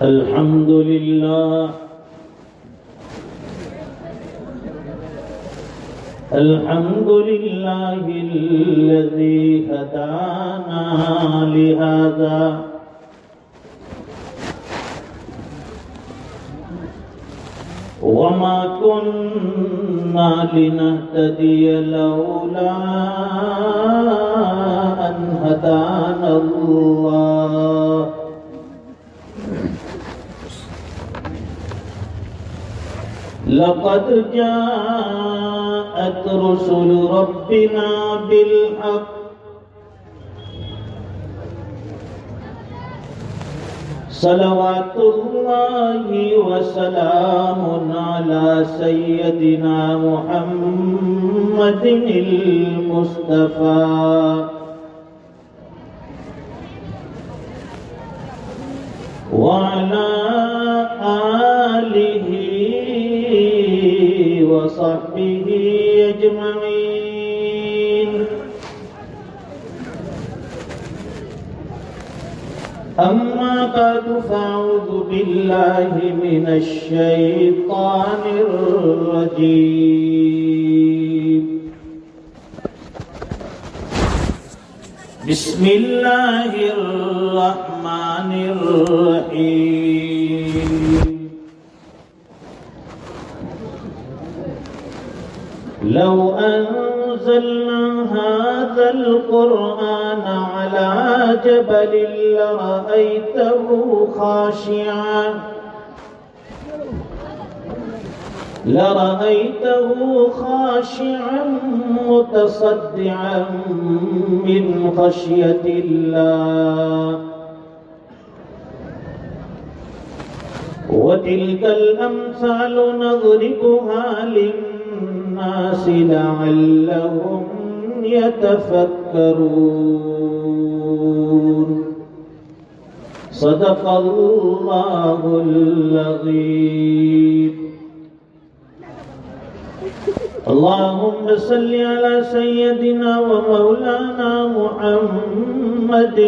الحمد لله الحمد لله الذي هدانا لهذا وما كنا لنهتدي لولا أن هدانا الله لقد جاءت رسل ربنا بالحق صلوات الله وسلام على سيدنا محمد المصطفى وعلى آله وصحبه أجمعين أما بعد فأعوذ بالله من الشيطان الرجيم بسم الله الرحمن الرحيم لو أنزلنا هذا القرآن على جبل لرأيته خاشعا متصدعا من خشية الله وتلك الأمثال نضربها للناس لعلهم يتفكرون صدق الله العظيم اللهم صل على سيدنا ومولانا محمد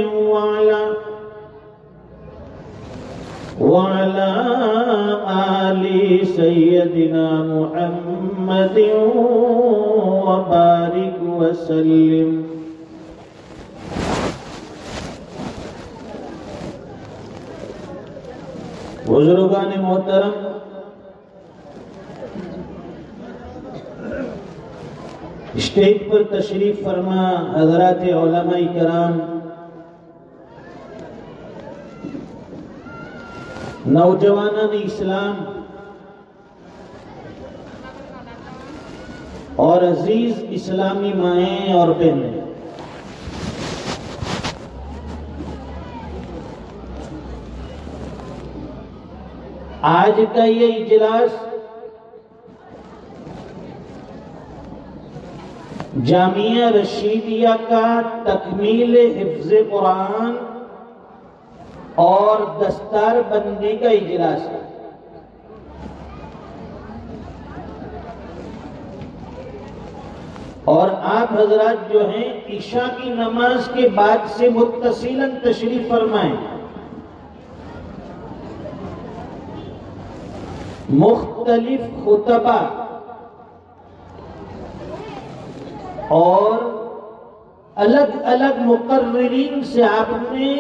وعلى آل سيدنا محمد وبارك وسلم بزرگان محترم، اسٹیج پر تشریف فرما حضرات علماء کرام، نوجوانان اسلام اور عزیز اسلامی مائیں اور بہنیں، آج کا یہ اجلاس جامعہ رشیدیہ کا تکمیل حفظ قرآن اور دستار بندی کا اجلاس ہے۔ اور آپ حضرات جو ہیں عشاء کی نماز کے بعد سے متصلاً تشریف فرمائیں۔ مختلف خطبہ اور الگ الگ مقررین سے آپ نے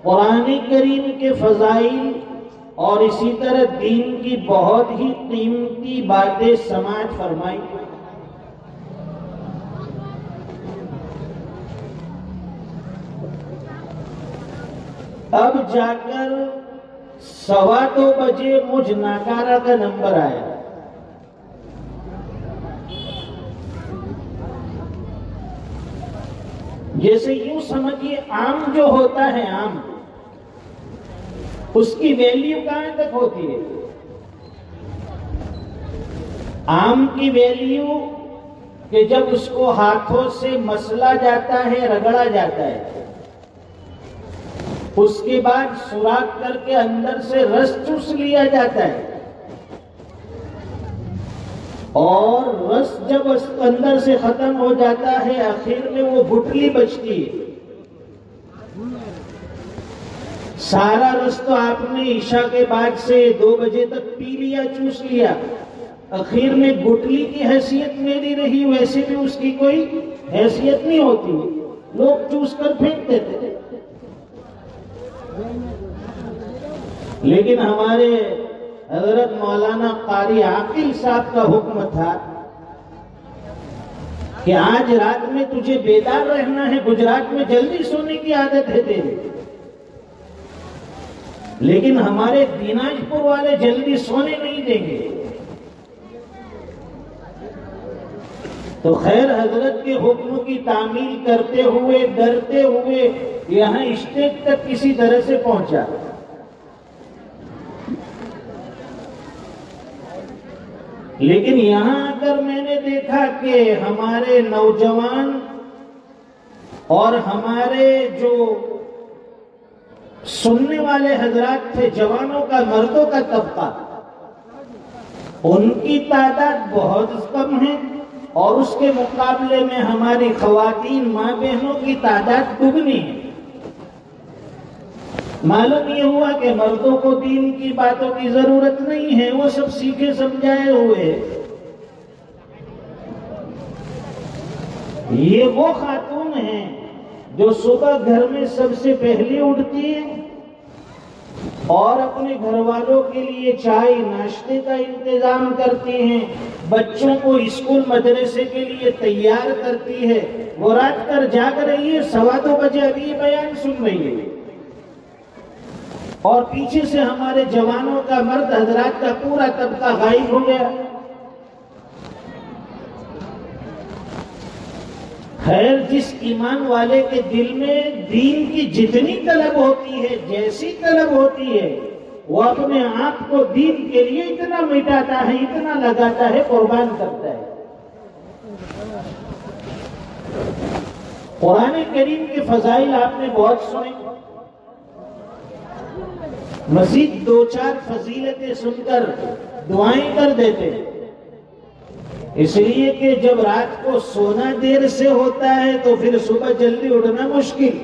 قرآن کریم کے فضائل اور اسی طرح دین کی بہت ہی قیمتی باتیں سماعت فرمائی۔ اب جا کر 2:15 بجے مجھ ناکارہ کا نمبر آیا۔ جیسے یوں سمجھیے آم جو ہوتا ہے، آم اس کی ویلیو کہاں تک ہوتی ہے؟ آم کی ویلیو کہ جب اس کو ہاتھوں سے مسلا جاتا ہے، رگڑا جاتا ہے، اس کے بعد سوراخ کر کے اندر سے رس چوس لیا جاتا ہے، اور رس جب اندر سے ختم ہو جاتا ہے آخر میں وہ گٹھلی بچتی ہے۔ سارا رس تو آپ نے عشاء کے بعد سے 2 بجے تک پی لیا، چوس لیا، اخیر میں گٹلی کی حیثیت میری رہی، ویسے بھی اس کی کوئی حیثیت نہیں ہوتی، لوگ چوس کر پھینک دیتے تھے۔ لیکن ہمارے حضرت مولانا قاری عاقل صاحب کا حکم تھا کہ آج رات میں تجھے بیدار رہنا ہے، گجرات میں جلدی سونے کی عادت ہے تیری، لیکن ہمارے دیناج پور والے جلدی سونے نہیں دیں گے۔ تو خیر حضرت کے حکم کی تعمیل کرتے ہوئے ڈرتے ہوئے یہاں اسٹیج تک کسی طرح سے پہنچا۔ لیکن یہاں آ کر میں نے دیکھا کہ ہمارے نوجوان اور ہمارے جو سننے والے حضرات تھے، جوانوں کا، مردوں کا طبقہ، ان کی تعداد بہت کم ہے، اور اس کے مقابلے میں ہماری خواتین ماں بہنوں کی تعداد دگنی ہے۔ معلوم یہ ہوا کہ مردوں کو دین کی باتوں کی ضرورت نہیں ہے، وہ سب سیکھے سمجھائے ہوئے۔ یہ وہ خاتون ہیں جو صبح گھر میں سب سے پہلے اٹھتی ہیں اور اپنے گھر والوں کے لیے چائے ناشتے کا انتظام کرتی ہیں، بچوں کو اسکول مدرسے کے لیے تیار کرتی ہے، وہ رات کر جاگ رہی ہے، 2:15 بجے ابھی یہ بیان سن رہی ہے، اور پیچھے سے ہمارے جوانوں کا، مرد حضرات کا پورا طبقہ غائب ہو گیا۔ خیر، جس ایمان والے کے دل میں دین کی جتنی طلب ہوتی ہے، جیسی طلب ہوتی ہے، وہ اپنے آپ کو دین کے لیے اتنا مٹاتا ہے، اتنا لگاتا ہے، قربان کرتا ہے۔ قرآن کریم کے فضائل آپ نے بہت سنے، مزید 2-4 فضیلتیں سن کر دعائیں کر دیتے ہیں، اس لیے کہ جب رات کو سونا دیر سے ہوتا ہے تو پھر صبح جلدی اٹھنا مشکل۔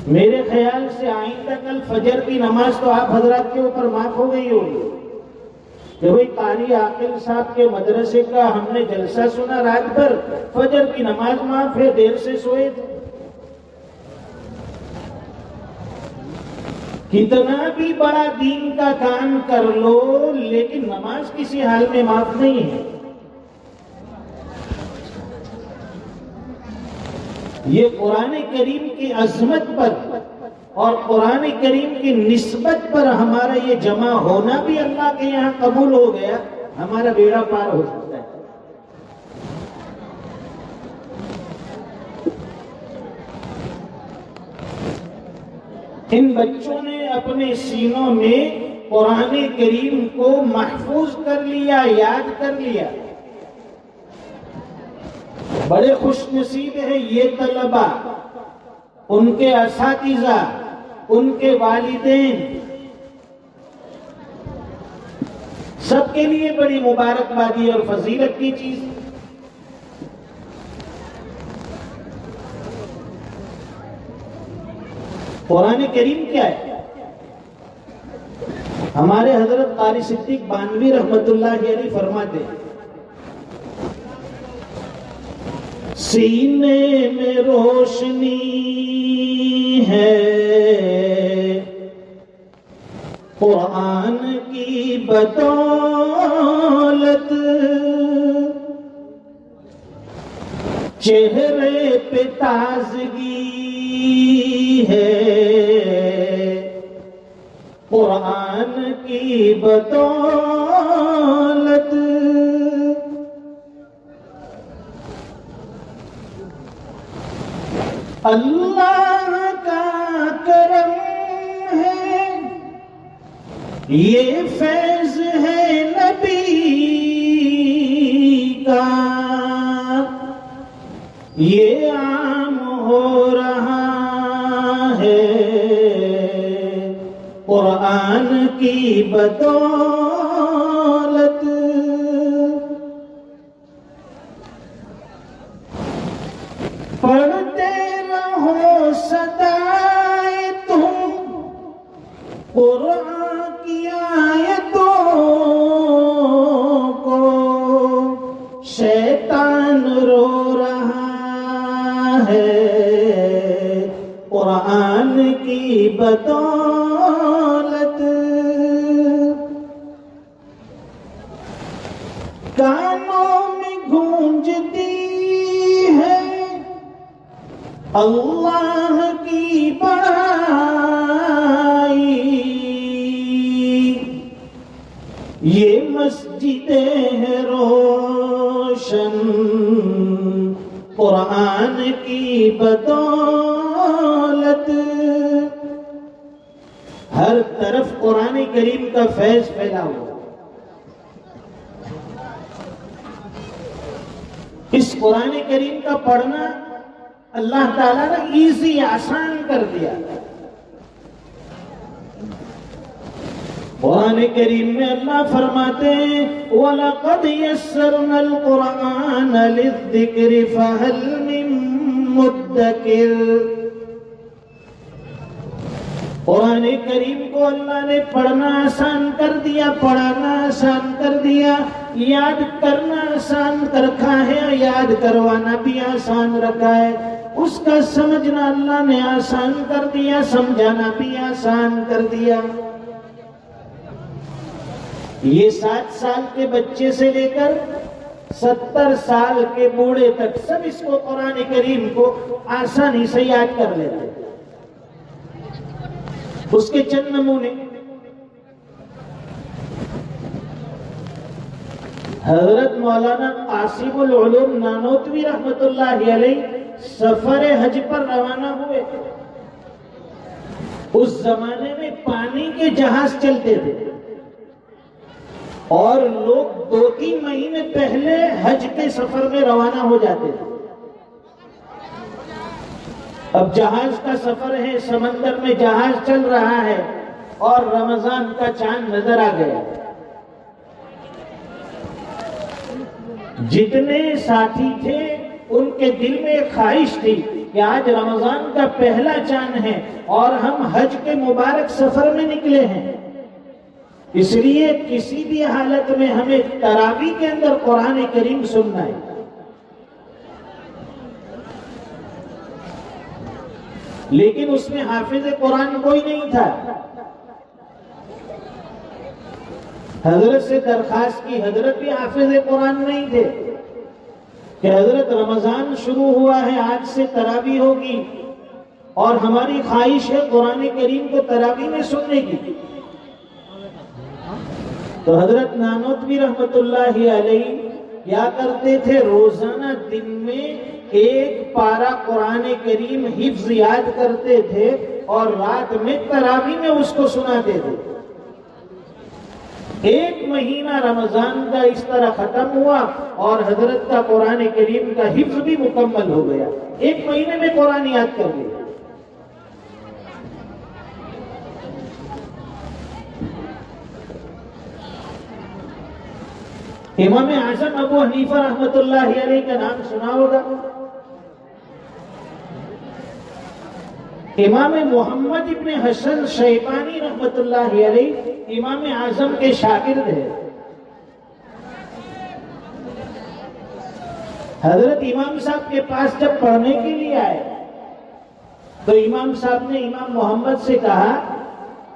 میرے خیال سے آئندہ کل فجر کی نماز تو آپ حضرات کے اوپر معاف ہو گئی ہوگی کہ بھئی قاری عاقل صاحب کے مدرسے کا ہم نے جلسہ سنا رات بھر، فجر کی نماز معاف ہے، دیر سے سوئے تھے۔ کتنا بھی بڑا دین کا کام کر لو، لیکن نماز کسی حال میں معاف نہیں ہے۔ یہ قرآن کریم کی عظمت پر اور قرآن کریم کی نسبت پر ہمارا یہ جمع ہونا بھی اللہ کے یہاں قبول ہو گیا، ہمارا بیڑا پار ہو سکتا ہے۔ ان بچوں نے اپنے سینوں میں قرآن کریم کو محفوظ کر لیا، یاد کر لیا۔ بڑے خوش نصیب ہیں یہ طلبہ، ان کے اساتذہ، ان کے والدین، سب کے لیے بڑی مبارکبادی اور فضیلت کی چیز۔ قرآن کریم کیا ہے؟ ہمارے حضرت قاری صدیق بانوی رحمت اللہ علیہ فرماتے ہیں، سینے میں روشنی ہے قرآن کی بدولت، چہرے پہ تازگی ہے قرآن کی بدولت، اللہ کا کرم ہے، یہ فیض ہے نبی کا، یہ عام ہو رہا ہے قرآن کی بدولت۔ پڑھتے رہو سدا بدولت کانوں میں گونجتی ہے اللہ کی بڑائی، یہ مسجدیں ہیں روشن قرآن کی بدولت۔ ہر طرف قرآن کریم کا فیض پھیلا ہوا، اس قرآن کریم کا پڑھنا اللہ تعالیٰ نے ایزی آسان کر دیا۔ قرآن کریم میں اللہ فرماتے ہیں وَلَقَدْ يَسَّرْنَا الْقُرْآنَ لِلذِّكْرِ فَهَلْ مِن مُدَّكِرٍ۔ قرآن کریم کو اللہ نے پڑھنا آسان کر دیا، پڑھانا آسان کر دیا، یاد کرنا آسان رکھا ہے، یاد کروانا بھی آسان رکھا ہے، اس کا سمجھنا اللہ نے آسان کر دیا، سمجھانا بھی آسان کر دیا۔ یہ 7 سال کے بچے سے لے کر 70 سال کے بوڑھے تک سب اس کو قرآن کریم کو آسانی سے یاد کر لیتے۔ اس کے چند نمونے، حضرت مولانا قاسم العلوم نانوتوی رحمت اللہ علیہ سفر حج پر روانہ ہوئے۔ اس زمانے میں پانی کے جہاز چلتے تھے اور لوگ 2-3 مہینے پہلے حج کے سفر میں روانہ ہو جاتے تھے۔ اب جہاز کا سفر ہے، سمندر میں جہاز چل رہا ہے اور رمضان کا چاند نظر آ گیا۔ جتنے ساتھی تھے ان کے دل میں ایک خواہش تھی کہ آج رمضان کا پہلا چاند ہے اور ہم حج کے مبارک سفر میں نکلے ہیں، اس لیے کسی بھی حالت میں ہمیں تراویح کے اندر قرآن کریم سننا ہے۔ لیکن اس میں حافظ قرآن کوئی نہیں تھا۔ حضرت سے درخواست کی، حضرت بھی حافظ قرآن نہیں تھے کہ حضرت رمضان شروع ہوا ہے، آج سے تراویح ہوگی اور ہماری خواہش ہے قرآن کریم کو تراویح میں سننے کی۔ تو حضرت نانوتوی رحمت اللہ علیہ کیا کرتے تھے، روزانہ دن میں 1 پارہ قرآن کریم حفظ یاد کرتے تھے اور رات میں تراویح میں اس کو سناتے تھے۔ 1 مہینہ رمضان کا اس طرح ختم ہوا اور حضرت کا قرآن کریم کا حفظ بھی مکمل ہو گیا، 1 مہینے میں قرآن یاد کر لیا۔ امام اعظم ابو حنیفہ رحمت اللہ علیہ کا نام سنا ہوگا۔ امام محمد ابن حسن شیبانی رحمت اللہ علیہ امام اعظم کے شاگرد ہیں۔ حضرت امام صاحب کے پاس جب پڑھنے کے لیے آئے تو امام صاحب نے امام محمد سے کہا،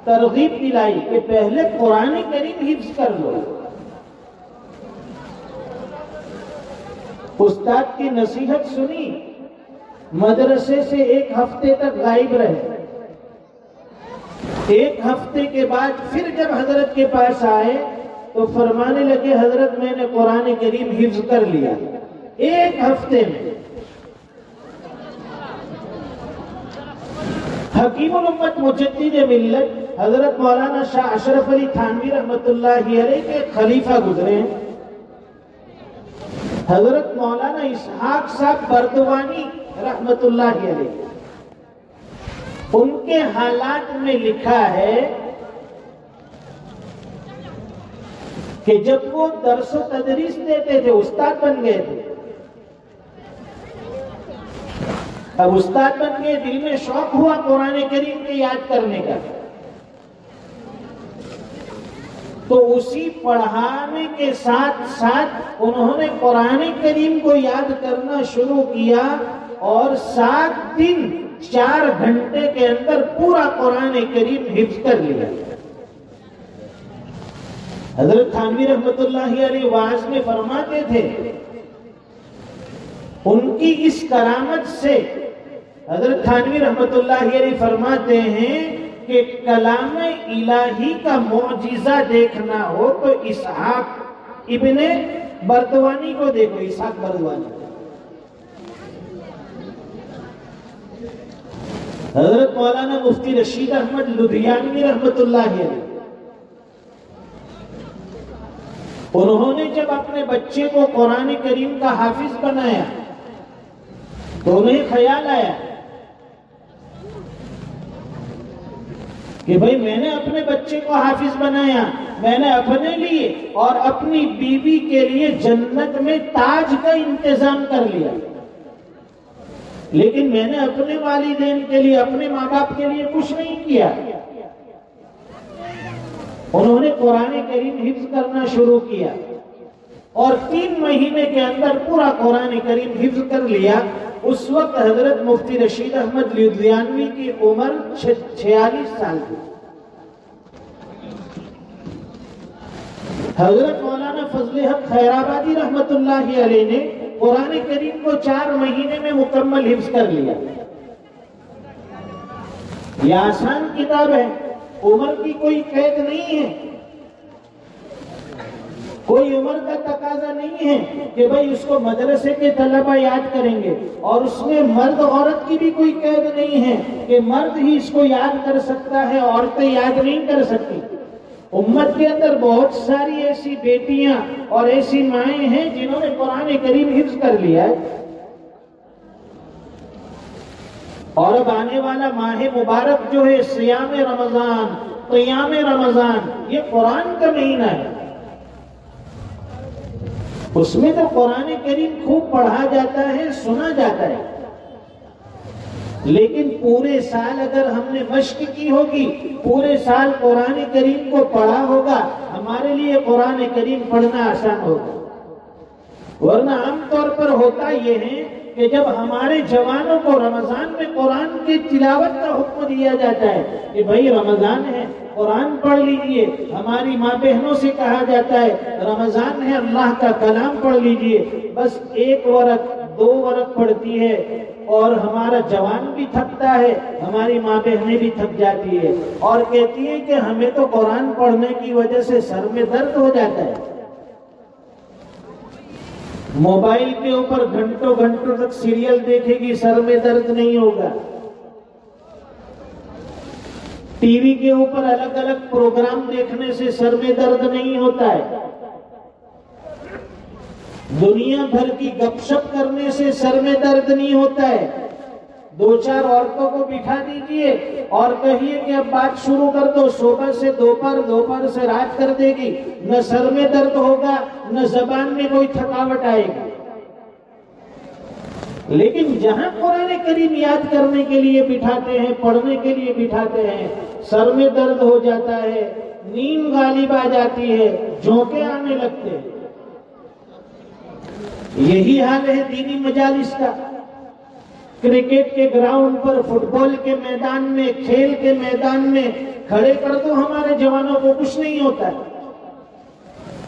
ترغیب دلائی کہ پہلے قرآن کریم حفظ کر لو۔ استاد کی نصیحت سنی، مدرسے سے 1 ہفتے تک غائب رہے۔ 1 ہفتے کے بعد پھر جب حضرت کے پاس آئے تو فرمانے لگے، حضرت میں نے قرآن کریم حفظ کر لیا 1 ہفتے میں۔ حکیم الامت مجدد ملت حضرت مولانا شاہ اشرف علی تھانوی رحمت اللہ علیہ کے خلیفہ گزرے ہیں۔ حضرت مولانا اسحاق صاحب بردوانی رحمت اللہ علیہ، ان کے حالات میں لکھا ہے کہ جب وہ درس و تدریس دیتے تھے، استاد بن گئے تھے، اب استاد بن گئے، دل میں شوق ہوا قرآن کریم کے یاد کرنے کا، تو اسی پڑھانے کے ساتھ ساتھ انہوں نے قرآن کریم کو یاد کرنا شروع کیا اور 7 دن 4 گھنٹے کے اندر پورا قرآن کریم حفظ کر لیا۔ حضرت تھانوی رحمت اللہ علیہ واعظ میں فرماتے تھے، ان کی اس کرامت سے حضرت تھانوی رحمت اللہ علیہ فرماتے ہیں کہ کلام الہی کا معجزہ دیکھنا ہو تو اسحاق ابن بردوانی کو دیکھو، اسحاق بردوانی۔ حضرت مولانا مفتی رشید احمد لدھیانوی رحمت اللہ علیہ، انہوں نے جب اپنے بچے کو قرآن کریم کا حافظ بنایا تو انہیں خیال آیا کہ بھئی میں نے اپنے بچے کو حافظ بنایا، میں نے اپنے لیے اور اپنی بیوی کے لیے جنت میں تاج کا انتظام کر لیا، لیکن میں نے اپنے والدین کے لیے، اپنے ماں باپ کے لیے کچھ نہیں کیا۔ انہوں نے قرآن کریم حفظ کرنا شروع کیا اور 3 مہینے کے اندر پورا قرآن کریم حفظ کر لیا۔ اس وقت حضرت مفتی رشید احمد لدھیانوی کی عمر 46 سال تھی۔ حضرت مولانا فضل حق خیرآبادی رحمت اللہ علیہ نے قرآن کریم کو 4 مہینے میں مکمل حفظ کر لیا۔ یہ آسان کتاب ہے، عمر کی کوئی قید نہیں ہے، کوئی عمر کا تقاضا نہیں ہے کہ بھئی اس کو مدرسے کے طلبہ یاد کریں گے، اور اس میں مرد عورت کی بھی کوئی قید نہیں ہے کہ مرد ہی اس کو یاد کر سکتا ہے، عورتیں یاد نہیں کر سکتی۔ امت کے اندر بہت ساری ایسی بیٹیاں اور ایسی مائیں ہیں جنہوں نے قرآن کریم حفظ کر لیا ہے، اور اب آنے والا ماہ مبارک جو ہے صیام رمضان، قیام رمضان، یہ قرآن کا مہینہ ہے، اس میں تو قرآن کریم خوب پڑھا جاتا ہے، سنا جاتا ہے، لیکن پورے سال اگر ہم نے مشق کی ہوگی، پورے سال قرآن کریم کو پڑھا ہوگا، ہمارے لیے قرآن کریم پڑھنا آسان ہوگا۔ ورنہ عام طور پر ہوتا یہ ہے کہ جب ہمارے جوانوں کو رمضان میں قرآن کی تلاوت کا حکم دیا جاتا ہے کہ بھئی رمضان ہے، قرآن پڑھ لیجئے، ہماری ماں بہنوں سے کہا جاتا ہے رمضان ہے، اللہ کا کلام پڑھ لیجئے، بس 1 ورق 2 ورق پڑھتی ہے اور ہمارا جوان بھی تھکتا ہے، ہماری ماں بہنیں بھی تھک جاتی ہے اور کہتی ہے کہ ہمیں تو قرآن پڑھنے کی وجہ سے سر میں درد ہو جاتا ہے۔ موبائل کے اوپر گھنٹوں گھنٹوں تک سیریل دیکھے گی، سر میں درد نہیں ہوگا۔ ٹی وی کے اوپر الگ الگ پروگرام دیکھنے سے سر میں درد نہیں ہوتا ہے۔ دنیا بھر کی گپ شپ کرنے سے سر میں درد نہیں ہوتا ہے۔ 2-4 عورتوں کو بٹھا دیجئے اور کہیے کہ اب بات شروع کر دو، صبح سے دوپہر، دوپہر سے رات کر دے گی، نہ سر میں درد ہوگا نہ زبان میں کوئی تھکاوٹ آئے گی۔ لیکن جہاں قرآن کریم یاد کرنے کے لیے بٹھاتے ہیں، پڑھنے کے لیے بٹھاتے ہیں، سر میں درد ہو جاتا ہے، نیند غالب آ جاتی ہے، جھونکے آنے لگتے ہیں۔ یہی حال ہے دینی مجالس کا۔ کرکٹ کے گراؤنڈ پر، فٹ بال کے میدان میں، کھیل کے میدان میں کھڑے کر دو ہمارے جوانوں کو، کچھ نہیں ہوتا ہے،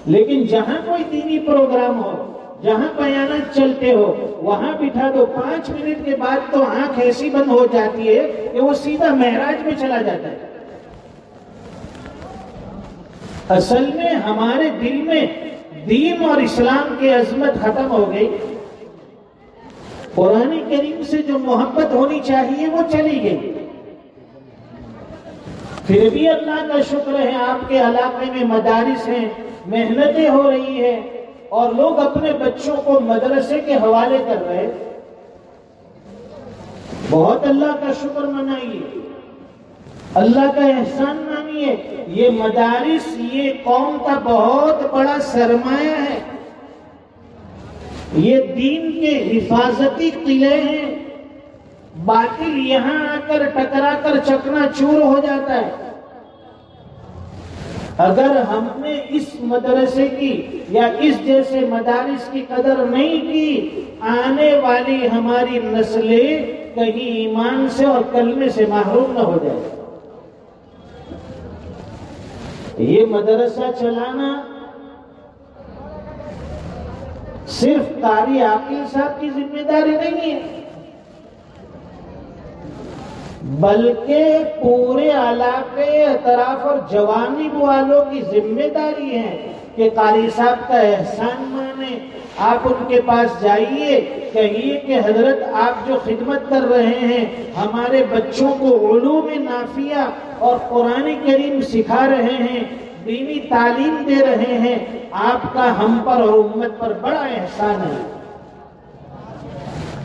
لیکن جہاں کوئی دینی پروگرام ہو، جہاں بیانات چلتے ہو، وہاں بٹھا دو، 5 منٹ کے بعد تو آنکھ ایسی بند ہو جاتی ہے کہ وہ سیدھا معراج میں چلا جاتا ہے۔ اصل میں ہمارے دل میں دین اور اسلام کی عظمت ختم ہو گئی، قرآن کریم سے جو محبت ہونی چاہیے وہ چلی گئی۔ پھر بھی اللہ کا شکر ہے آپ کے علاقے میں مدارس ہیں، محنتیں ہو رہی ہیں اور لوگ اپنے بچوں کو مدرسے کے حوالے کر رہے ہیں، بہت اللہ کا شکر منائیے، اللہ کا احسان مانیے۔ یہ مدارس یہ قوم کا بہت بڑا سرمایہ ہے، یہ دین کے حفاظتی قلعے ہیں۔ باطل یہاں آ کر ٹکرا کر چکنا چور ہو جاتا ہے۔ اگر ہم نے اس مدرسے کی یا اس جیسے مدارس کی قدر نہیں کی، آنے والی ہماری نسلیں کہیں ایمان سے اور کلمے سے محروم نہ ہو جائے۔ یہ مدرسہ چلانا صرف قاری عاقل صاحب کی ذمہ داری نہیں ہے، بلکہ پورے علاقے اطراف اور جوانب والوں کی ذمہ داری ہے کہ قاری صاحب کا احسان مانیں۔ آپ ان کے پاس جائیے، کہیے کہ حضرت آپ جو خدمت کر رہے ہیں، ہمارے بچوں کو علوم نافعہ اور قرآن کریم سکھا رہے ہیں، دینی تعلیم دے رہے ہیں، آپ کا ہم پر اور امت پر بڑا احسان ہے۔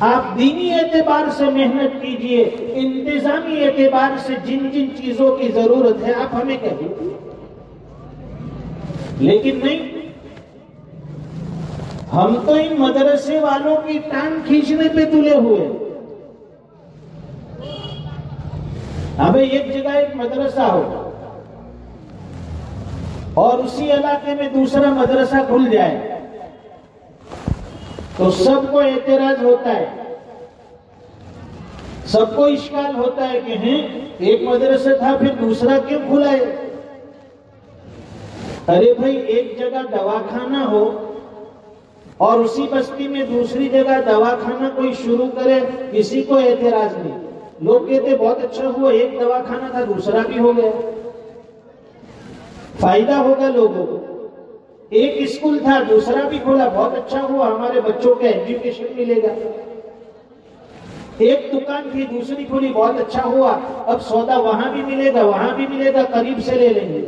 آپ دینی اعتبار سے محنت کیجئے، انتظامی اعتبار سے جن جن چیزوں کی ضرورت ہے آپ ہمیں کہیے، لیکن نہیں، ہم تو ان مدرسے والوں کی ٹانگ کھینچنے پہ تلے ہوئے۔ ابھی ایک جگہ ایک مدرسہ ہو اور اسی علاقے میں دوسرا مدرسہ کھل جائے تو سب کو اعتراض ہوتا ہے، سب کو اشکال ہوتا ہے کہ ایک مدرسہ تھا پھر دوسرا کیوں کھلا ہے؟ ارے بھائی، ایک جگہ دواخانہ ہو اور اسی بستی میں دوسری جگہ دواخانہ کوئی شروع کرے، کسی کو اعتراض نہیں۔ لوگ کہتے بہت اچھا ہوا، ایک دواخانہ تھا دوسرا بھی ہو گیا، فائدہ ہوگا لوگوں کو۔ ایک اسکول تھا دوسرا بھی کھولا، بہت اچھا ہوا، ہمارے بچوں کا ایجوکیشن ملے گا۔ ایک دکان تھی دوسری کھولی، بہت اچھا ہوا، اب سودا وہاں بھی ملے گا وہاں بھی ملے گا، قریب سے لے لیں گے۔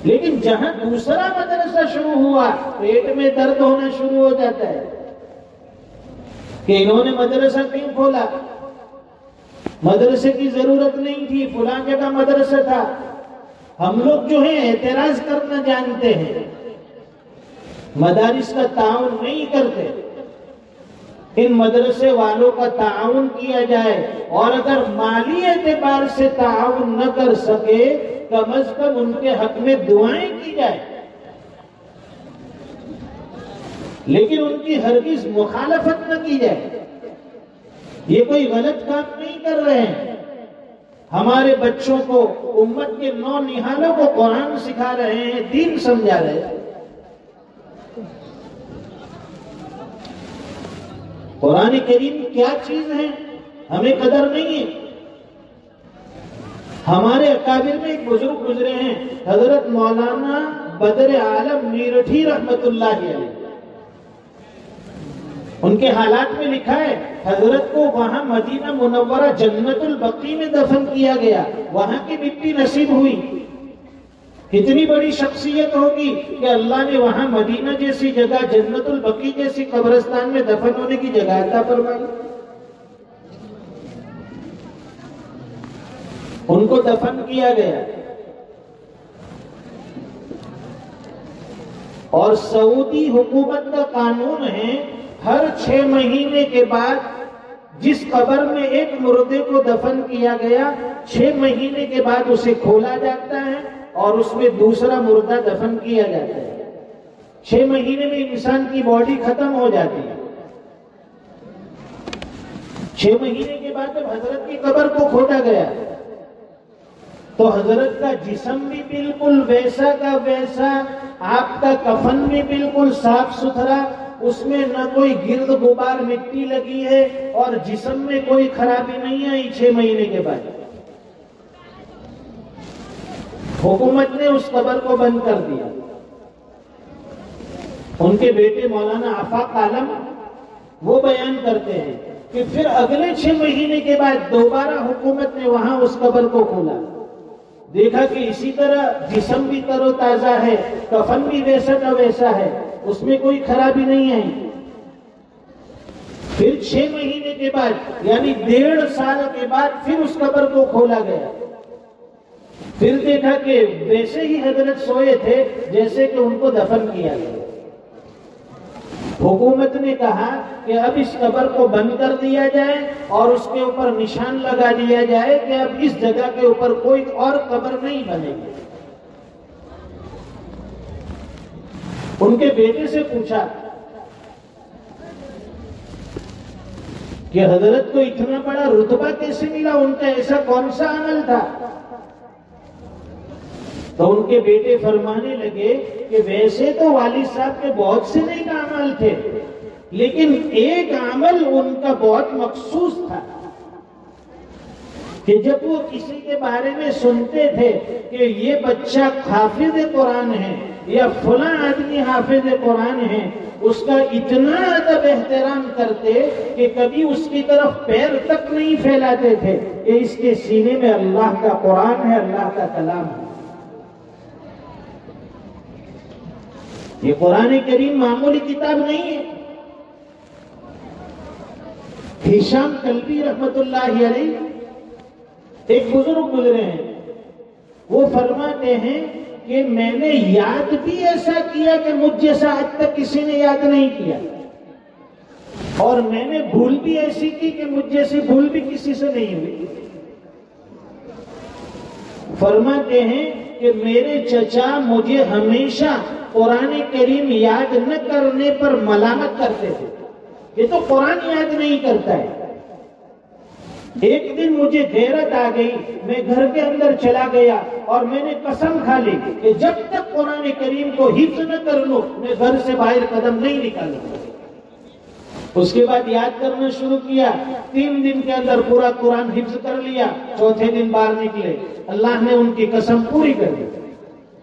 لیکن جہاں دوسرا مدرسہ شروع ہوا، پیٹ میں درد ہونا شروع ہو جاتا ہے کہ انہوں نے مدرسہ کیوں کھولا، مدرسے کی ضرورت نہیں تھی، فلاں جگہ مدرسہ تھا۔ ہم لوگ جو ہیں اعتراض کرنا جانتے ہیں، مدارس کا تعاون نہیں کرتے۔ ان مدرسے والوں کا تعاون کیا جائے، اور اگر مالی اعتبار سے تعاون نہ کر سکے کم از کم ان کے حق میں دعائیں کی جائے، لیکن ان کی ہرگز مخالفت نہ کی جائے۔ یہ کوئی غلط کام نہیں کر رہے ہیں، ہمارے بچوں کو، امت کے نونہالوں کو قرآن سکھا رہے ہیں، دین سمجھا رہے ہیں۔ قرآن کریم کیا چیز ہے ہمیں قدر نہیں ہے۔ ہمارے اکابر میں ایک بزرگ گزرے ہیں، حضرت مولانا بدر عالم میرٹھی رحمت اللہ علیہ، ان کے حالات میں لکھا ہے حضرت کو وہاں مدینہ منورہ جنت البقیع میں دفن کیا گیا، وہاں کی مٹی نصیب ہوئی۔ کتنی بڑی شخصیت ہوگی کہ اللہ نے وہاں مدینہ جیسی جگہ، جنت البقیع جیسی قبرستان میں دفن ہونے کی جگہ عطا فرمائی۔ ان کو دفن کیا گیا، اور سعودی حکومت کا قانون ہے ہر 6 مہینے کے بعد جس قبر میں ایک مردے کو دفن کیا گیا، 6 مہینے کے بعد اسے کھولا جاتا ہے اور اس میں دوسرا مردہ دفن کیا جاتا ہے۔ 6 مہینے میں انسان کی باڈی ختم ہو جاتی ہے۔ 6 مہینے کے بعد جب حضرت کی قبر کو کھودا گیا تو حضرت کا جسم بھی بالکل ویسا کا ویسا، آپ کا کفن بھی بالکل صاف ستھرا، اس میں نہ کوئی گرد غبار مٹی لگی ہے اور جسم میں کوئی خرابی نہیں آئی۔ 6 مہینے کے بعد حکومت نے اس قبر کو بند کر دیا۔ ان کے بیٹے مولانا آفاق عالم وہ بیان کرتے ہیں کہ پھر اگلے 6 مہینے کے بعد دوبارہ حکومت نے وہاں اس قبر کو کھولا، دیکھا کہ اسی طرح جسم بھی تر و تازہ ہے، کفن بھی ویسا کا ویسا ہے، اس میں کوئی خرابی نہیں آئی۔ پھر 6 مہینے کے بعد یعنی 1.5 سال کے بعد پھر اس قبر کو کھولا گیا، پھر دیکھا کہ ویسے ہی حضرت سوئے تھے جیسے کہ ان کو دفن کیا گیا۔ حکومت نے کہا کہ اب اس قبر کو بند کر دیا جائے اور اس کے اوپر نشان لگا دیا جائے کہ اب اس جگہ کے اوپر کوئی اور قبر نہیں بنے گی۔ ان کے بیٹے سے پوچھا کہ حضرت کو اتنا بڑا رتبہ کیسے ملا، ان کا ایسا کون سا عمل تھا؟ تو ان کے بیٹے فرمانے لگے کہ ویسے تو والد صاحب کے بہت سے نیک اعمال تھے، لیکن ایک عمل ان کا بہت مخصوص تھا کہ جب وہ کسی کے بارے میں سنتے تھے کہ یہ بچہ حافظ قرآن ہے یا فلاں آدمی حافظ قرآن ہے، اس کا اتنا ادب احترام کرتے کہ کبھی اس کی طرف پیر تک نہیں پھیلاتے تھے کہ اس کے سینے میں اللہ کا قرآن ہے، اللہ کا کلام ہے۔ یہ قرآن کریم معمولی کتاب نہیں ہے۔ ہشام کلبی رحمت اللہ علیہ ایک بزرگ گزرے ہیں، وہ فرماتے ہیں کہ میں نے یاد بھی ایسا کیا کہ مجھ جیسا آج تک کسی نے یاد نہیں کیا، اور میں نے بھول بھی ایسی کی کہ مجھ جیسی بھول بھی کسی سے نہیں ہوئی۔ فرماتے ہیں کہ میرے چچا مجھے ہمیشہ قرآن کریم یاد نہ کرنے پر ملامت کرتے تھے، یہ تو قرآن یاد نہیں کرتا ہے۔ ایک دن مجھے غیرت آ گئی، میں گھر کے اندر چلا گیا اور میں نے قسم کھا لی کہ جب تک قرآن کریم کو حفظ نہ کر لوں میں گھر سے باہر قدم نہیں نکالوں گا۔ اس کے بعد یاد کرنا شروع کیا، 3 دن کے اندر پورا قرآن حفظ کر لیا، چوتھے دن باہر نکلے، اللہ نے ان کی قسم پوری کر دی،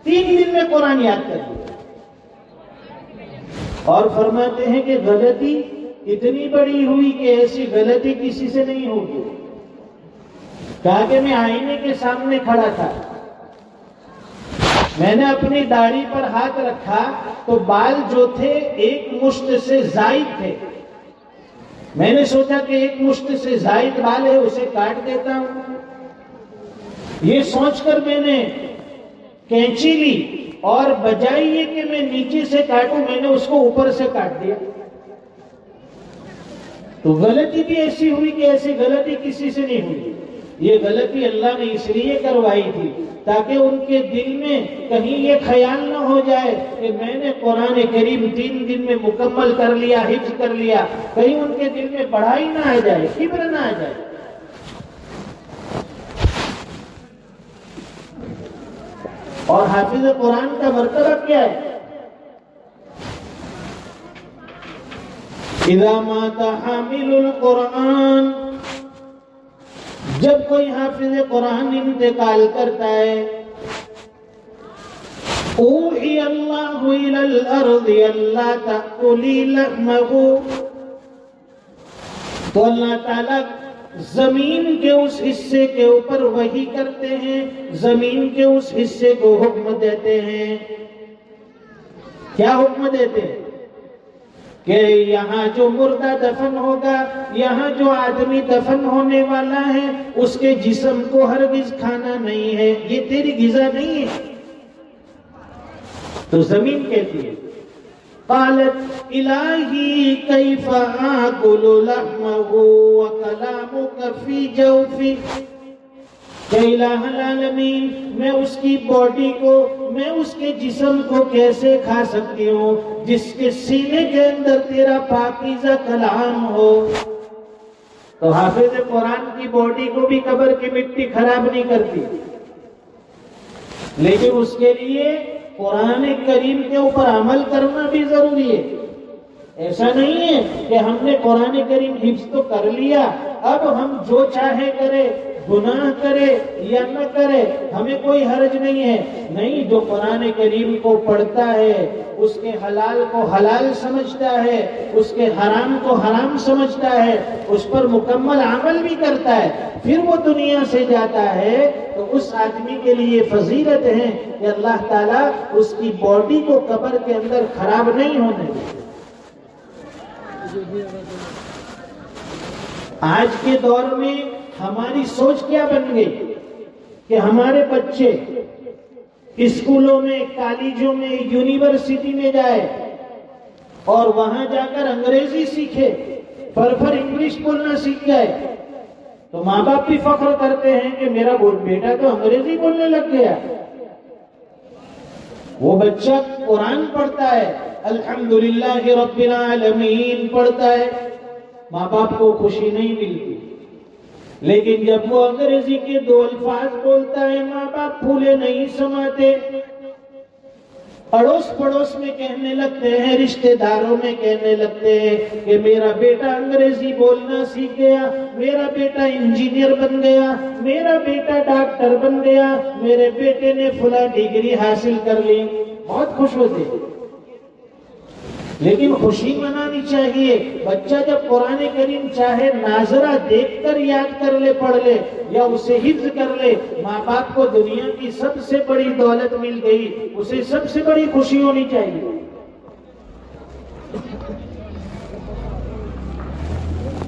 3 دن میں قرآن یاد کر دیا۔ اور فرماتے ہیں کہ غلطی اتنی بڑی ہوئی کہ ایسی غلطی کسی سے نہیں ہوگی۔ کہا کہ میں آئینے کے سامنے کھڑا تھا، میں نے اپنی داڑھی پر ہاتھ رکھا تو بال جو تھے 1 مشت سے زائد تھے، میں نے سوچا کہ 1 مشت سے زائد بال ہے، اسے کاٹ دیتا ہوں۔ یہ سوچ کر میں نے کینچی لی اور بجائے یہ کہ میں نیچے سے کاٹوں، میں نے اس کو اوپر سے کاٹ دیا۔ تو غلطی بھی ایسی ہوئی کہ ایسی غلطی کسی سے نہیں ہوئی۔ یہ غلطی اللہ نے اس لیے کروائی تھی تاکہ ان کے دل میں کہیں یہ خیال نہ ہو جائے کہ میں نے قرآن کریم 3 دن میں مکمل کر لیا، حفظ کر لیا، کہیں ان کے دل میں بڑائی نہ آ جائے، کبر نہ آ جائے۔ اور حافظ قرآن کا مرتبہ کیا ہے؟ اذا مات حامل القرآن، جب کوئی حافظ قرآن انتقال کرتا ہے، اوحی اللہ الی الارض الا تأکلی لحمہ، تو اللہ تعالیٰ زمین کے اس حصے کے اوپر وحی کرتے ہیں، زمین کے اس حصے کو حکم دیتے ہیں۔ کیا حکم دیتے ہیں؟ کہ یہاں جو مردہ دفن ہوگا، یہاں جو آدمی دفن ہونے والا ہے، اس کے جسم کو ہرگز کھانا نہیں ہے، یہ تیری غذا نہیں ہے۔ تو زمین کہتی ہے قالت الہی کیف آکل لحمہ وکلامک فی جوفی، کہ الہ العالمین میں اس کی باڈی کو، میں اس کے جسم کو کیسے کھا سکتی ہوں جس کے سینے کے اندر تیرا پاکیزہ کلام ہو۔ تو حافظ قرآن کی باڈی کو بھی قبر کی مٹی خراب نہیں کرتی، لیکن اس کے لیے قرآن کریم کے اوپر عمل کرنا بھی ضروری ہے۔ ایسا نہیں ہے کہ ہم نے قرآن کریم حفظ تو کر لیا، اب ہم جو چاہے کرے، گناہ کرے یا نہ کرے، ہمیں کوئی حرج نہیں ہے۔ نہیں، جو قرآن کریم کو پڑھتا ہے، اس کے حلال کو حلال سمجھتا ہے، اس کے حرام کو حرام سمجھتا ہے، اس پر مکمل عمل بھی کرتا ہے، پھر وہ دنیا سے جاتا ہے تو اس آدمی کے لیے فضیلت ہے کہ اللہ تعالیٰ اس کی باڈی کو قبر کے اندر خراب نہیں ہونے دے۔ آج کے دور میں ہماری سوچ کیا بن گئی کہ ہمارے بچے اسکولوں میں، کالجوں میں، یونیورسٹی میں جائے اور وہاں جا کر انگریزی سیکھے، انگلش بولنا سیکھ جائے، تو ماں باپ بھی فخر کرتے ہیں کہ میرا بیٹا تو انگریزی بولنے لگ گیا۔ وہ بچہ قرآن پڑھتا ہے، الحمدللہ رب العالمین پڑھتا ہے، ماں باپ کو خوشی نہیں ملتی، لیکن جب وہ انگریزی کے 2 الفاظ بولتا ہے ماں باپ پھولے نہیں سماتے، اڑوس پڑوس میں کہنے لگتے ہیں، رشتہ داروں میں کہنے لگتے ہیں کہ میرا بیٹا انگریزی بولنا سیکھ گیا، میرا بیٹا انجینئر بن گیا، میرا بیٹا ڈاکٹر بن گیا، میرے بیٹے نے فلاں ڈگری حاصل کر لی، بہت خوش ہوتے ہیں۔ لیکن خوشی منانی چاہیے۔ بچہ جب قرآن کریم چاہے ناظرہ دیکھ کر یاد کر لے، پڑھ لے یا اسے حفظ کر لے، ماں باپ کو دنیا کی سب سے بڑی دولت مل گئی، اسے سب سے بڑی خوشی ہونی چاہیے۔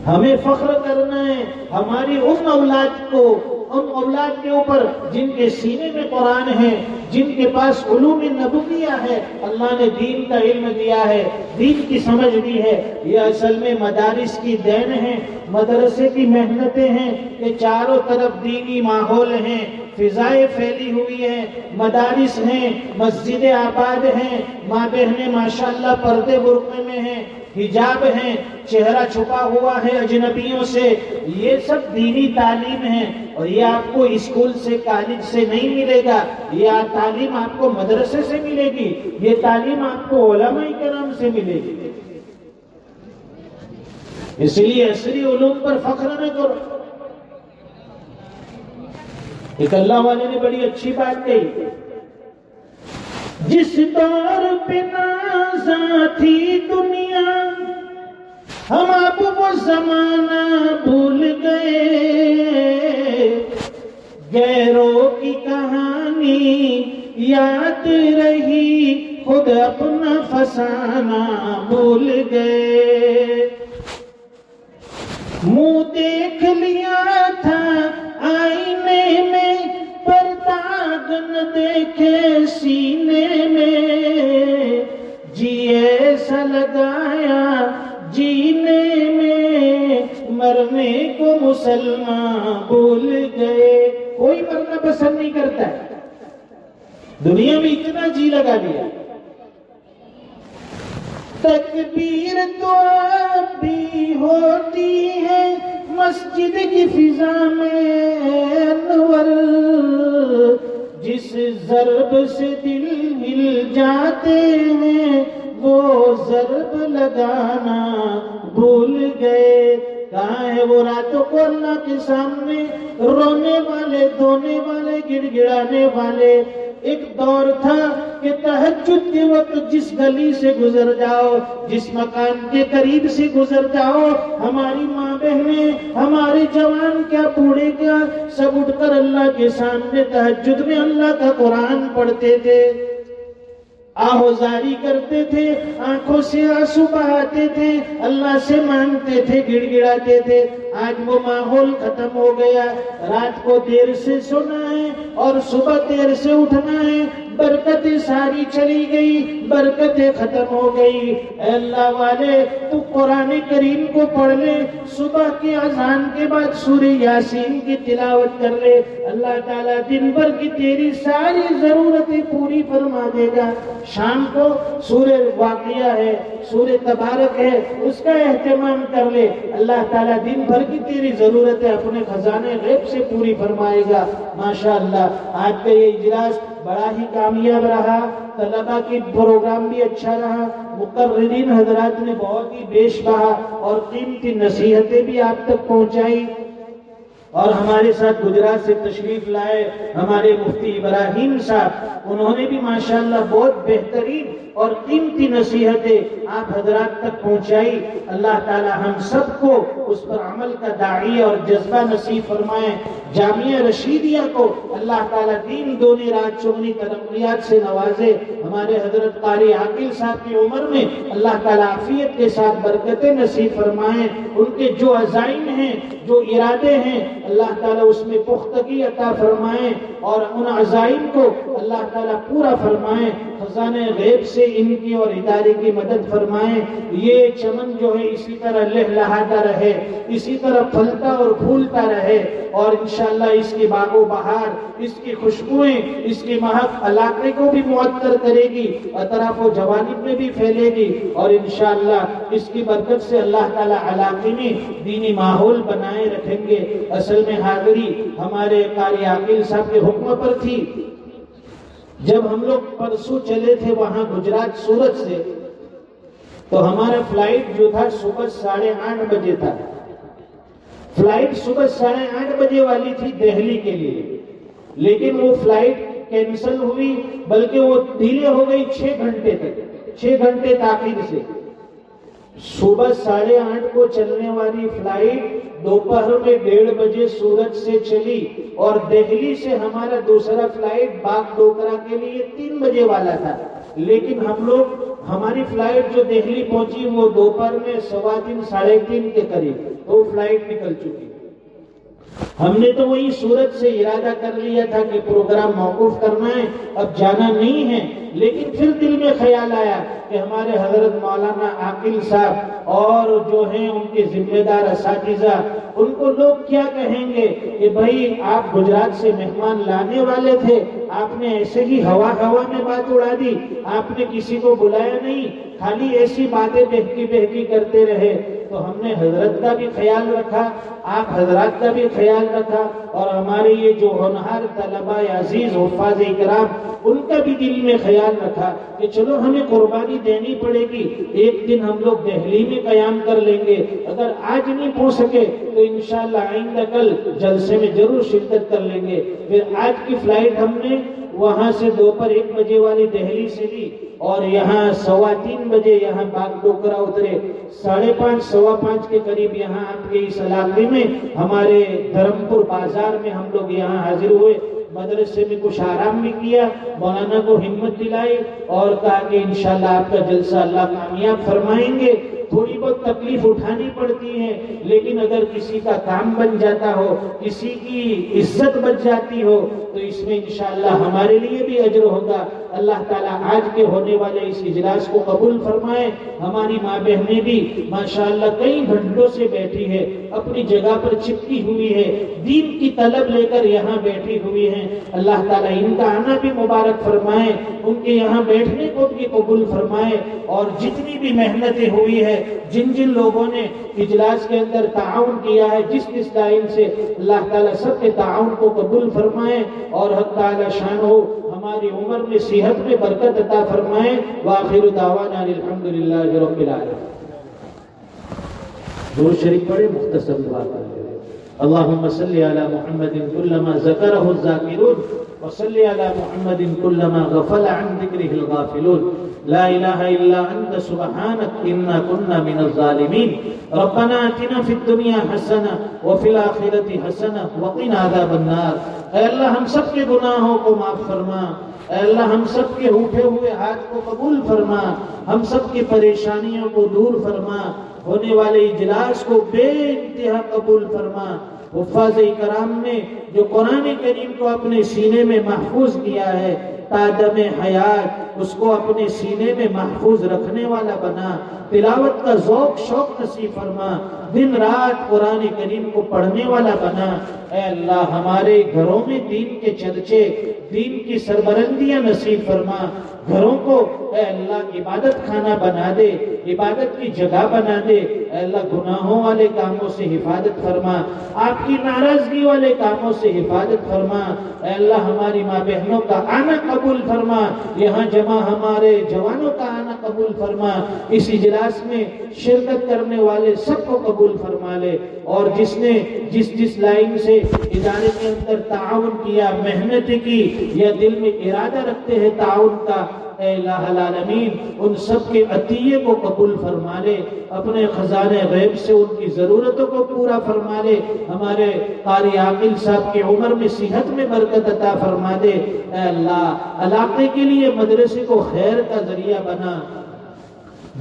ہمیں فخر کرنا ہے ہماری ان اولاد کو، ان اولاد کے اوپر جن کے سینے میں قرآن ہے، جن کے پاس علوم نبویہ ہے، اللہ نے دین کا علم دیا ہے، دین کی سمجھ دی ہے۔ یہ اصل میں مدارس کی دین ہے، مدرسے کی محنتیں ہیں کہ چاروں طرف دینی ماحول ہیں، فضائیں پھیلی ہوئی ہیں، مدارس ہیں، مسجدیں آباد ہیں، ماں بہنیں ماشاءاللہ پردے برقعے میں ہیں، حجاب ہیں، چہرہ چھپا ہوا ہے اجنبیوں سے، یہ سب دینی تعلیم ہے۔ اور یہ آپ کو اسکول سے، کالج سے نہیں ملے گا، یہ تعلیم آپ کو مدرسے سے ملے گی، یہ تعلیم آپ کو علماء کرام سے ملے گی۔ اس لیے عصری علوم پر فخر نہ کرو۔ ایک اللہ والے نے بڑی اچھی بات کہی، جس دور پہ نازاں تھی دنیا، ہم اب وہ زمانہ بھول گئے، غیروں کی کہانی یاد رہی، خود اپنا فسانہ بھول گئے، منہ دیکھ لیا تھا آئینے میں، پر داغ نہ دیکھے سینے میں، جی ایسا لگایا جینے میں، مرنے کو مسلمان بھول گئے۔ کوئی مرنا پسند نہیں کرتا ہے، دنیا میں اتنا جی لگا دیا۔ تکبیر تو اب بھی ہوتی ہے مسجد کی فضا میں انور، جس ضرب سے دل ہل جاتے ہیں وہ ضرب لگانا بھول گئے۔ کہاں ہے وہ راتوں کو اللہ کے سامنے رونے والے، دھونے والے، گڑ گڑانے والے؟ ایک دور تھا کہ تہجد کے وقت جس گلی سے گزر جاؤ، جس مکان کے قریب سے گزر جاؤ، ہماری ماں بہنیں، ہمارے جوان کیا، بوڑھے کیا، سب اٹھ کر اللہ کے سامنے تہجد میں اللہ کا قرآن پڑھتے تھے، آہوزاری کرتے تھے، آنکھوں سے آنسو بہاتے تھے، اللہ سے مانگتے تھے، گڑ گڑاتے تھے۔ آج وہ ماحول ختم ہو گیا، رات کو دیر سے سونا ہے اور صبح دیر سے اٹھنا ہے، برکتیں ساری چلی گئی، برکتیں ختم ہو گئی۔ اے اللہ والے، تو قرآن کریم کو پڑھ لے، صبح کی اذان کے بعد سورہ یاسین کی تلاوت کر لے، اللہ تعالیٰ دن بھر کی تیری ساری ضرورتیں پوری فرما دے گا۔ شام کو سورہ واقعہ ہے، سورہ تبارک ہے، اس کا اہتمام کر لے، اللہ تعالیٰ دن بھر کی تیری ضرورتیں اپنے خزانے غیب سے پوری فرمائے گا۔ ماشاءاللہ آج کا یہ اجلاس بڑا ہی کامیاب رہا، طلباء کی پروگرام بھی اچھا رہا، مقررین حضرات نے بہت ہی بیش بہا اور قیمتی نصیحتیں بھی آپ تک پہنچائی، اور ہمارے ساتھ گجرات سے تشریف لائے ہمارے مفتی ابراہیم صاحب، انہوں نے بھی ماشاءاللہ بہت بہترین اور قیمتی نصیحتیں آپ حضرات تک پہنچائی۔ اللہ تعالی ہم سب کو اس پر عمل کا داعی اور جذبہ نصیب فرمائے۔ جامعہ رشیدیہ کو اللہ تعالی دین دونی رات چگنی ترقیات سے نوازے۔ ہمارے حضرت قاری عاقل صاحب کی عمر میں اللہ تعالی عافیت کے ساتھ برکتیں نصیب فرمائے۔ ان کے جو عزائم ہیں، جو ارادے ہیں، اللہ تعالیٰ اس میں پختگی عطا فرمائے اور ان عزائم کو اللہ تعالیٰ پورا فرمائے۔ خزانہ غیب سے ان کی اور ادارے کی مدد فرمائے۔ فرمائیں یہ چمن جو ہے اسی طرح لہلہاتا رہے، اسی طرح پھلتا اور پھولتا رہے، اور انشاءاللہ اس کی باغ و بہار، اس کی خوشبوئیں، اس کی مہک علاقے کو بھی معطر کرے گی، اطراف و جوانب میں بھی پھیلے گی، اور انشاءاللہ اس کی برکت سے اللہ تعالیٰ علاقے میں دینی ماحول بنائے رکھیں گے۔ اصل میں حاضری ہمارے قاری عاقل صاحب کے حکم پر تھی۔ جب ہم لوگ پرسوں چلے تھے وہاں گجرات سورت سے، تو ہمارا فلائٹ جو تھا صبح 8:30 بجے تھا۔ فلائٹ صبح 8:30 بجے والی تھی دہلی کے لیے، لیکن وہ فلائٹ کینسل ہوئی، بلکہ وہ ڈیلے ہو گئی 6 گھنٹے تک، 6 گھنٹے تاخیر سے۔ صبح 8:30 کو چلنے والی فلائٹ دوپہر میں 1:30 بجے سورت سے چلی، اور دہلی سے ہمارا دوسرا فلائٹ باغ ڈوگرا کے لیے 3 بجے والا تھا، لیکن ہماری فلائٹ جو دہلی پہنچی وہ دوپہر میں 3:15 3:30 کے قریب وہ فلائٹ نکل چکی۔ ہم نے تو وہی سورت سے ارادہ کر لیا تھا کہ پروگرام موقوف کرنا ہے، اب جانا نہیں ہے، لیکن پھر دل میں خیال آیا کہ ہمارے حضرت مولانا عاقل صاحب اور جو ہیں ان کے ذمہ دار اساتذہ، ان کو لوگ کیا کہیں گے کہ بھائی آپ گجرات سے مہمان لانے والے تھے، آپ نے ایسے ہی ہوا میں بات اڑا دی، آپ نے کسی کو بلایا نہیں، خالی ایسی باتیں بہکی کرتے رہے۔ تو ہم نے حضرت کا بھی خیال رکھا، آپ حضرات کا بھی خیال رکھا، اور ہمارے یہ جو ہونہار طلباء عزیز حفاظ اکرام ان کا بھی دل میں خیال رکھا کہ چلو ہمیں قربانی دینی پڑے گی، ایک دن ہم لوگ دہلی میں قیام کر لیں گے، اگر آج نہیں پہنچ سکے تو انشاءاللہ آئندہ کل جلسے میں ضرور شرکت کر لیں گے۔ پھر آج کی فلائٹ ہم نے وہاں سے دوپہر 1 بجے والی دہلی سے لی، اور یہاں 3:15 بجے یہاں باغ ڈوگرا اترے، 5:30 5:15 کے قریب یہاں آپ کے اس علاقے میں ہمارے دھرمپور بازار میں ہم لوگ یہاں حاضر ہوئے۔ مدرسے میں کچھ آرام بھی کیا، مولانا کو ہمت دلائی اور کہا کہ انشاءاللہ آپ کا جلسہ اللہ کامیاب فرمائیں گے۔ تھوڑی بہت تکلیف اٹھانی پڑتی ہے، لیکن اگر کسی کا کام بن جاتا ہو، کسی کی عزت بچ جاتی ہو، تو اس میں انشاءاللہ ہمارے لیے بھی اجر ہوگا۔ اللہ تعالیٰ آج کے ہونے والے اس اجلاس کو قبول فرمائے۔ ہماری ماں بہنیں بھی ماشاءاللہ کئی گھنٹوں سے بیٹھی ہے، اپنی جگہ پر چپکی ہوئی ہے، دین کی طلب لے کر یہاں بیٹھی ہوئی ہیں۔ اللہ تعالیٰ ان کا آنا بھی مبارک فرمائے، ان کے یہاں بیٹھنے کو بھی قبول فرمائے، اور جتنی بھی محنتیں ہوئی ہے، جن لوگوں نے اجلاس کے اندر تعاون کیا ہے جس لائن سے، اللہ تعالیٰ سب کے تعاون کو قبول فرمائے، اور حق تعالیٰ شان ہو ہماری عمر میں صحت میں برکت عطا فرمائے۔ وآخر دعوانا الحمدللہ رب العالمین۔ درود شریف پڑھے، مختصر دعا کریں۔ اللهم صل على محمد كلما ذكره الذاكرون وصل على محمد كلما غفل عن ذكره الغافلون لا إله إلا أنت سبحانك إنا كنا من الظالمين ربنا آتنا في الدنيا حسنة وفي الآخرة حسنة وقنا عذاب النار۔ اے اللہ ہم سب کے گناہوں کو معاف فرما، اے اللہ ہم سب کے اٹھے ہوئے ہاتھ کو قبول فرما، ہم سب کی پریشانیوں کو دور فرما، ہونے والے اجلاس کو بے انتہا قبول فرما۔ حفاظ کرام نے جو قرآن کریم کو اپنے سینے میں محفوظ کیا ہے، تادم حیات اس کو اپنے سینے میں محفوظ رکھنے والا بنا، تلاوت کا ذوق شوق نصیب فرما، دن رات قرآن کریم کو پڑھنے والا بنا۔ اے اللہ ہمارے گھروں میں دین کے چرچے، دین کی سربلندیاں نصیب فرما، گھروں کو اے اللہ عبادت خانہ بنا دے، عبادت کی جگہ بنا دے۔ اے اللہ گناہوں والے کاموں سے حفاظت فرما، آپ کی ناراضگی والے کاموں سے حفاظت فرما۔ اے اللہ ہماری ماں بہنوں کا آنا قبول فرما، یہاں جمع ہمارے جوانوں کا آنا قبول فرما، اس اجلاس میں شرکت کرنے والے سب کو قبول فرما لے، اور جس نے جس لائن سے ادارے کے اندر تعاون کیا، محنت کی، یا دل میں ارادہ رکھتے ہیں تعاون کا، اے الہ العالمین ان سب کے عطیے کو قبول فرما لے، اپنے خزانے غیب سے ان کی ضرورتوں کو پورا فرما لے، ہمارے قاری عاقل صاحب کی عمر میں صحت میں برکت عطا فرما دے۔ اے اللہ علاقے کے لیے مدرسے کو خیر کا ذریعہ بنا،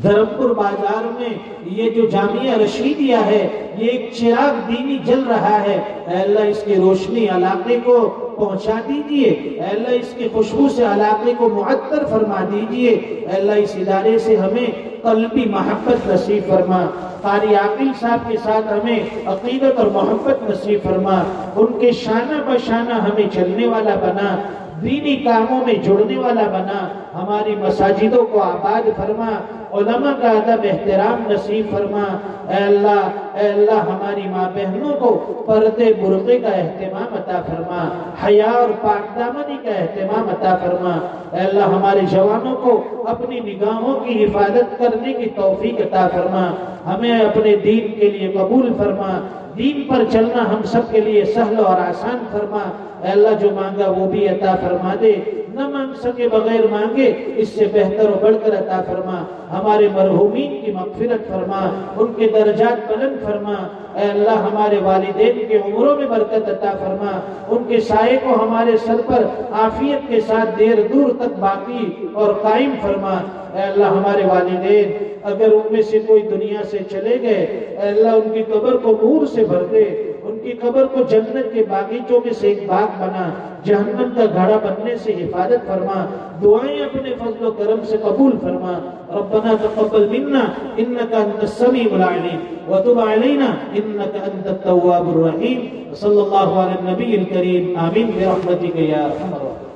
دھرمپور بازار میں یہ جو جامعہ رشیدیہ ہے یہ ایک چراغ دینی جل رہا ہے، اے اللہ اس کی روشنی علاقے کو پہنچا دیجئے، اے اللہ اس کی خوشبو سے علاقے کو معطر فرما دیجئے، اے اللہ اس ادارے سے ہمیں قلبی محبت نصیب فرما، قاری عاقل صاحب کے ساتھ ہمیں عقیدت اور محبت نصیب فرما، ان کے شانہ بشانہ ہمیں چلنے والا بنا، دینی کاموں میں جڑنے والا بنا، ہماری مساجدوں کو آباد فرما، علماء کا ادب احترام نصیب فرما، اے اللہ ہماری ماں بہنوں کو پردے برقعے کا اہتمام عطا فرما، حیا اور پاک دامنی کا اہتمام عطا فرما، اے اللہ ہمارے جوانوں کو اپنی نگاہوں کی حفاظت کرنے کی توفیق عطا فرما، ہمیں اپنے دین کے لیے قبول فرما، دین پر چلنا ہم سب کے لیے سہل اور آسان فرما، اے اللہ جو مانگا وہ بھی عطا فرما دے، نہ مانگ سکے بغیر مانگے اس سے بہتر و بڑھ کر عطا فرما، ہمارے مرحومین کی مغفرت فرما، ان کے درجات بلند فرما، اے اللہ ہمارے والدین کے عمروں میں برکت عطا فرما، ان کے سائے کو ہمارے سر پر عافیت کے ساتھ دیر دور تک باقی اور قائم فرما، اے اللہ ہمارے والدین اگر ان میں سے کوئی دنیا سے چلے گئے، اے اللہ ان کی قبر کو نور سے بھر دے، ان کی قبر کو جنت کے باغیچوں میں سے ایک باغ بنا، جہنم کا گھڑا بننے سے حفاظت فرما، دعائیں اپنے فضل و کرم سے قبول فرما، ربنا تقبل منا انك انت السميع العليم وتب علينا انك انت التواب الرحيم، صلی اللہ علی النبی الکریم، آمین برحمتک یا ارحم الراحمین۔